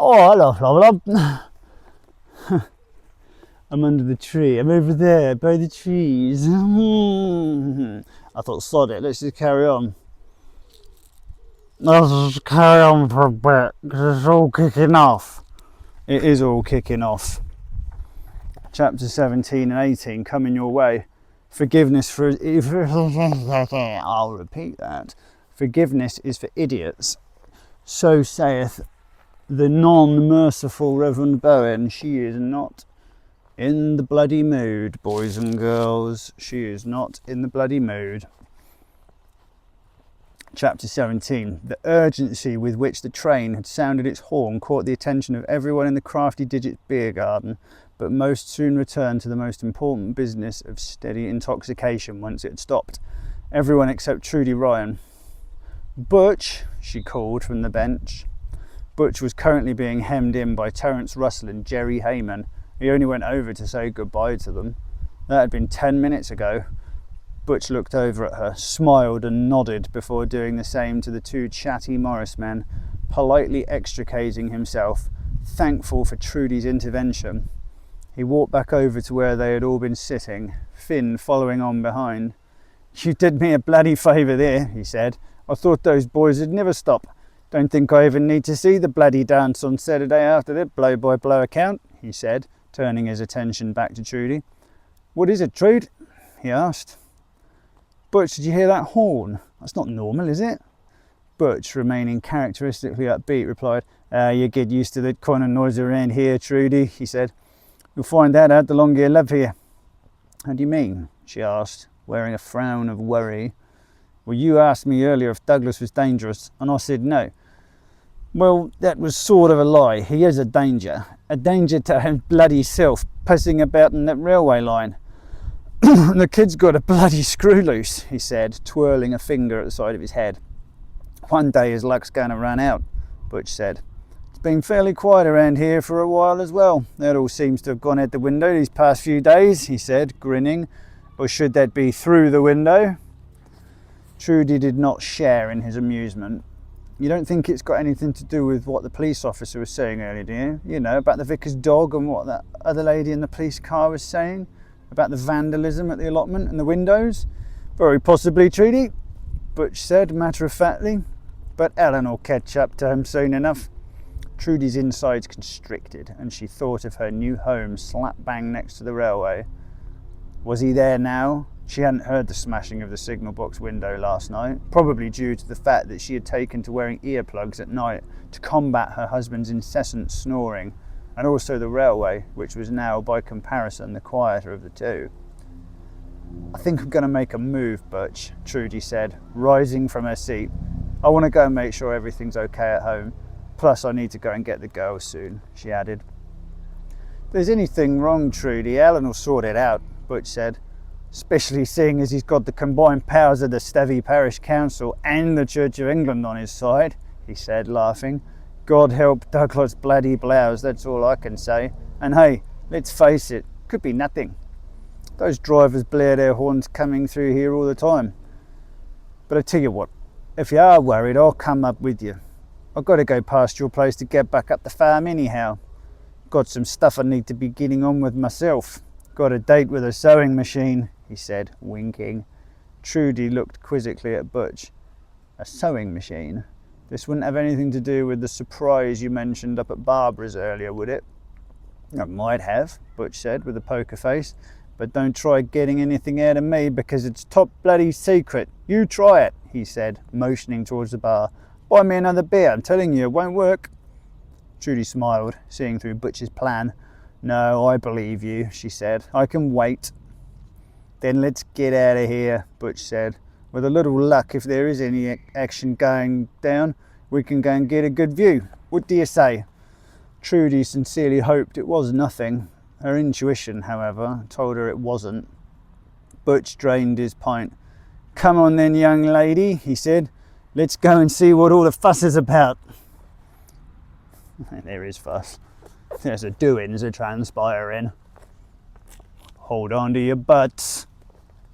Oh, hello, Flop. I'm under the tree. I'm over there by the trees. I thought, sod it, let's just carry on. Let's just carry on for a bit, because it's all kicking off. It is all kicking off. Chapter 17 and 18 coming your way. Forgiveness for... I'll repeat that. Forgiveness is for idiots. So saith the non-merciful Reverend Bowen. She is not in the bloody mood, boys and girls. She is not in the bloody mood. Chapter 17. The urgency with which the train had sounded its horn caught the attention of everyone in the Crafty Digits beer garden, but most soon returned to the most important business of steady intoxication once it had stopped. Everyone except Trudy Ryan. Butch, she called from the bench. Butch was currently being hemmed in by Terence Russell and Jerry Hayman. He only went over to say goodbye to them. That had been 10 minutes ago. Butch looked over at her, smiled and nodded before doing the same to the two chatty Morris men, politely extricating himself, thankful for Trudy's intervention. He walked back over to where they had all been sitting, Finn following on behind. "You did me a bloody favour there," he said. "I thought those boys would never stop. Don't think I even need to see the bloody dance on Saturday after that blow-by-blow account," he said, turning his attention back to Trudy. "What is it, Trude?" he asked. "Butch, did you hear that horn? That's not normal, is it?" Butch, remaining characteristically upbeat, replied, "You get used to that kind of noise around here, Trudy," he said. "You'll find that out the longer you live here." "How do you mean?" she asked, wearing a frown of worry. "Well, you asked me earlier if Douglas was dangerous, and I said no." "Well, that was sort of a lie. He is a danger to his bloody self, pissing about in that railway line." "The kid's got a bloody screw loose," he said, twirling a finger at the side of his head. "One day his luck's going to run out," Butch said. "It's been fairly quiet around here for a while as well. That all seems to have gone out the window these past few days," he said, grinning. "Or should that be through the window?" Trudy did not share in his amusement. "You don't think it's got anything to do with what the police officer was saying earlier, do you? You know, about the vicar's dog and what that other lady in the police car was saying? About the vandalism at the allotment and the windows?" "Very possibly, Trudy," Butch said matter-of-factly. "But Ellen will catch up to him soon enough." Trudy's insides constricted, and she thought of her new home slap bang next to the railway. Was he there now? She hadn't heard the smashing of the signal box window last night, probably due to the fact that she had taken to wearing earplugs at night to combat her husband's incessant snoring, and also the railway, which was now, by comparison, the quieter of the two. "I think I'm going to make a move, Butch," Trudy said, rising from her seat. "I want to go and make sure everything's okay at home. Plus, I need to go and get the girls soon," she added. "If there's anything wrong, Trudy, Alan will sort it out," Butch said. "Especially seeing as he's got the combined powers of the Stevie Parish Council and the Church of England on his side," he said, laughing. "God help Douglas bloody Blouse, that's all I can say. And hey, let's face it, could be nothing. Those drivers blare their horns coming through here all the time. But I tell you what, if you are worried, I'll come up with you. I've got to go past your place to get back up the farm anyhow. Got some stuff I need to be getting on with myself. Got a date with a sewing machine," he said, winking. Trudy looked quizzically at Butch. "A sewing machine? This wouldn't have anything to do with the surprise you mentioned up at Barbara's earlier, would it?" "It might have," Butch said with a poker face. "But don't try getting anything out of me because it's top bloody secret. You try it," he said, motioning towards the bar. "Buy me another beer, I'm telling you, it won't work." Trudy smiled, seeing through Butch's plan. "No, I believe you," she said. "I can wait." "Then let's get out of here," Butch said. "With a little luck, if there is any action going down, we can go and get a good view. What do you say?" Trudy sincerely hoped it was nothing. Her intuition, however, told her it wasn't. Butch drained his pint. "Come on then, young lady," he said. "Let's go and see what all the fuss is about." There is fuss. There's a doings a transpiring. Hold on to your butts.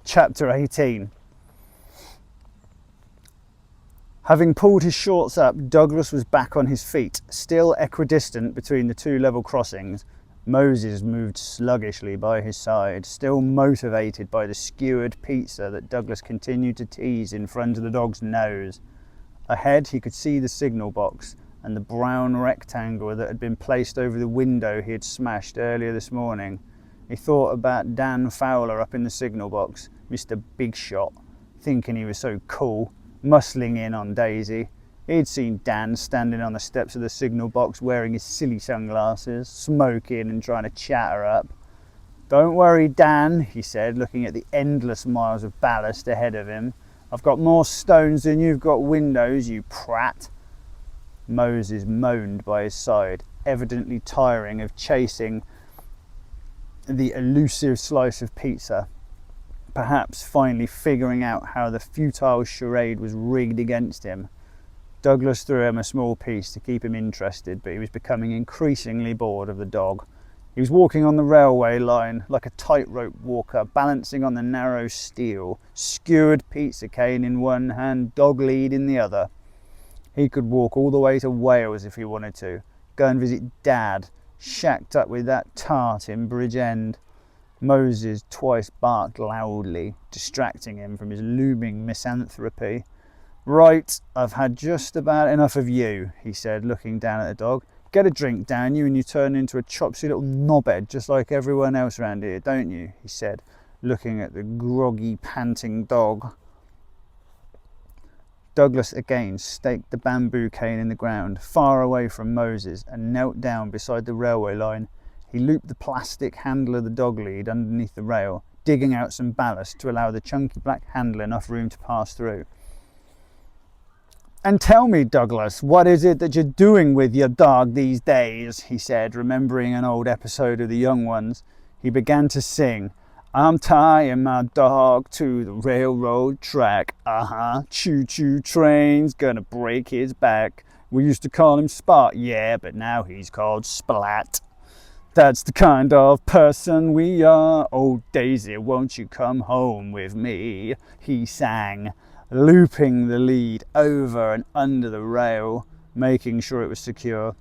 Chapter 18. Having pulled his shorts up, Douglas was back on his feet, still equidistant between the two level crossings. Moses moved sluggishly by his side, still motivated by the skewered pizza that Douglas continued to tease in front of the dog's nose. Ahead he could see the signal box and the brown rectangle that had been placed over the window he had smashed earlier this morning. He thought about Dan Fowler up in the signal box, Mr. Big Shot, thinking he was so cool, muscling in on Daisy. He'd seen Dan standing on the steps of the signal box wearing his silly sunglasses, smoking and trying to chat her up. "Don't worry, Dan," he said, looking at the endless miles of ballast ahead of him. "I've got more stones than you've got windows, you prat." Moses moaned by his side, evidently tiring of chasing the elusive slice of pizza, perhaps finally figuring out how the futile charade was rigged against him. Douglas threw him a small piece to keep him interested, but he was becoming increasingly bored of the dog. He was walking on the railway line like a tightrope walker, balancing on the narrow steel, skewered pizza cane in one hand, dog lead in the other. He could walk all the way to Wales if he wanted to, go and visit Dad, shacked up with that tart in Bridgend. Moses twice barked loudly, distracting him from his looming misanthropy. "Right, I've had just about enough of you," he said, looking down at the dog. "Get a drink down you and you turn into a chopsy little knobhead just like everyone else around here, don't you?" he said, looking at the groggy, panting dog. Douglas again staked the bamboo cane in the ground, far away from Moses, and knelt down beside the railway line. He looped the plastic handle of the dog lead underneath the rail, digging out some ballast to allow the chunky black handle enough room to pass through. "And tell me, Douglas, what is it that you're doing with your dog these days?" he said, remembering an old episode of The Young Ones. He began to sing, "I'm tying my dog to the railroad track. Choo-choo train's gonna break his back. We used to call him Spot, yeah, but now he's called Splat. That's the kind of person we are. Oh, Daisy, won't you come home with me?" he sang, looping the lead over and under the rail, making sure it was secure.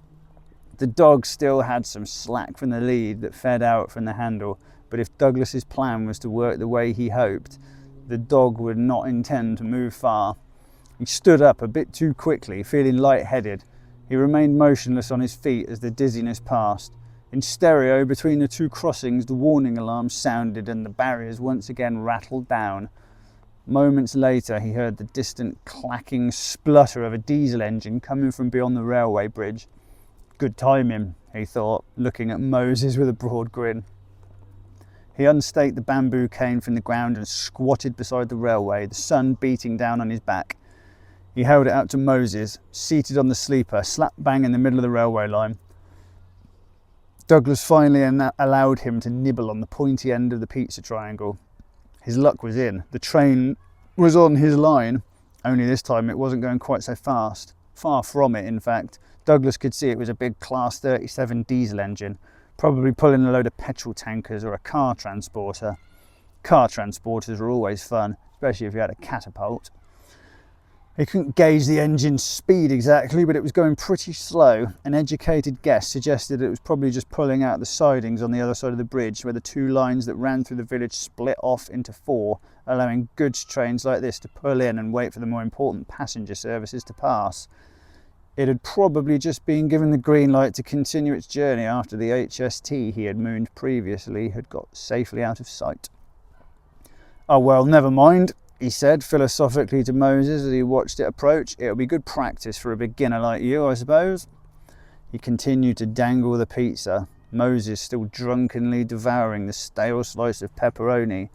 The dog still had some slack from the lead that fed out from the handle, but if Douglas's plan was to work the way he hoped, the dog would not intend to move far. He stood up a bit too quickly, feeling light-headed. He remained motionless on his feet as the dizziness passed. In stereo, between the two crossings, the warning alarm sounded and the barriers once again rattled down. Moments later, he heard the distant clacking splutter of a diesel engine coming from beyond the railway bridge. Good timing, he thought, looking at Moses with a broad grin. He unstaked the bamboo cane from the ground and squatted beside the railway, the sun beating down on his back. He held it out to Moses, seated on the sleeper, slap bang in the middle of the railway line. Douglas finally allowed him to nibble on the pointy end of the pizza triangle. His luck was in. The train was on his line, only this time it wasn't going quite so fast. Far from it, in fact. Douglas could see it was a big Class 37 diesel engine, probably pulling a load of petrol tankers or a car transporter. Car transporters were always fun, especially if you had a catapult. He couldn't gauge the engine's speed exactly, but it was going pretty slow. An educated guess suggested it was probably just pulling out the sidings on the other side of the bridge, where the two lines that ran through the village split off into four, allowing goods trains like this to pull in and wait for the more important passenger services to pass. It had probably just been given the green light to continue its journey after the HST he had mooned previously had got safely out of sight. "Oh well, never mind," he said philosophically to Moses as he watched it approach. "It'll be good practice for a beginner like you, I suppose." He continued to dangle the pizza, Moses still drunkenly devouring the stale slice of pepperoni,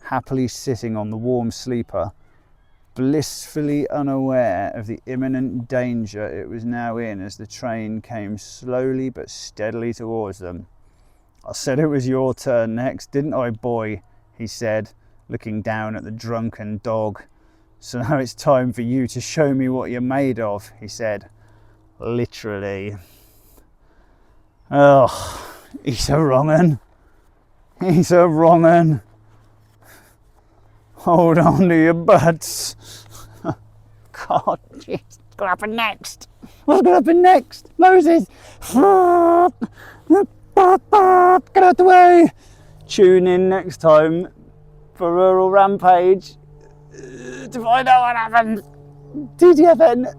happily sitting on the warm sleeper, blissfully unaware of the imminent danger it was now in as the train came slowly but steadily towards them. "I said it was your turn next, didn't I, boy?" he said, looking down at the drunken dog. "So now it's time for you to show me what you're made of," he said. Literally. Oh, he's a wrong 'un. He's a wrong 'un. Hold on to your butts. God, jeez, what's going to happen next? What's going to happen next? Moses! Get out the way! Tune in next time for Rural Rampage to find out what happens. TTFN.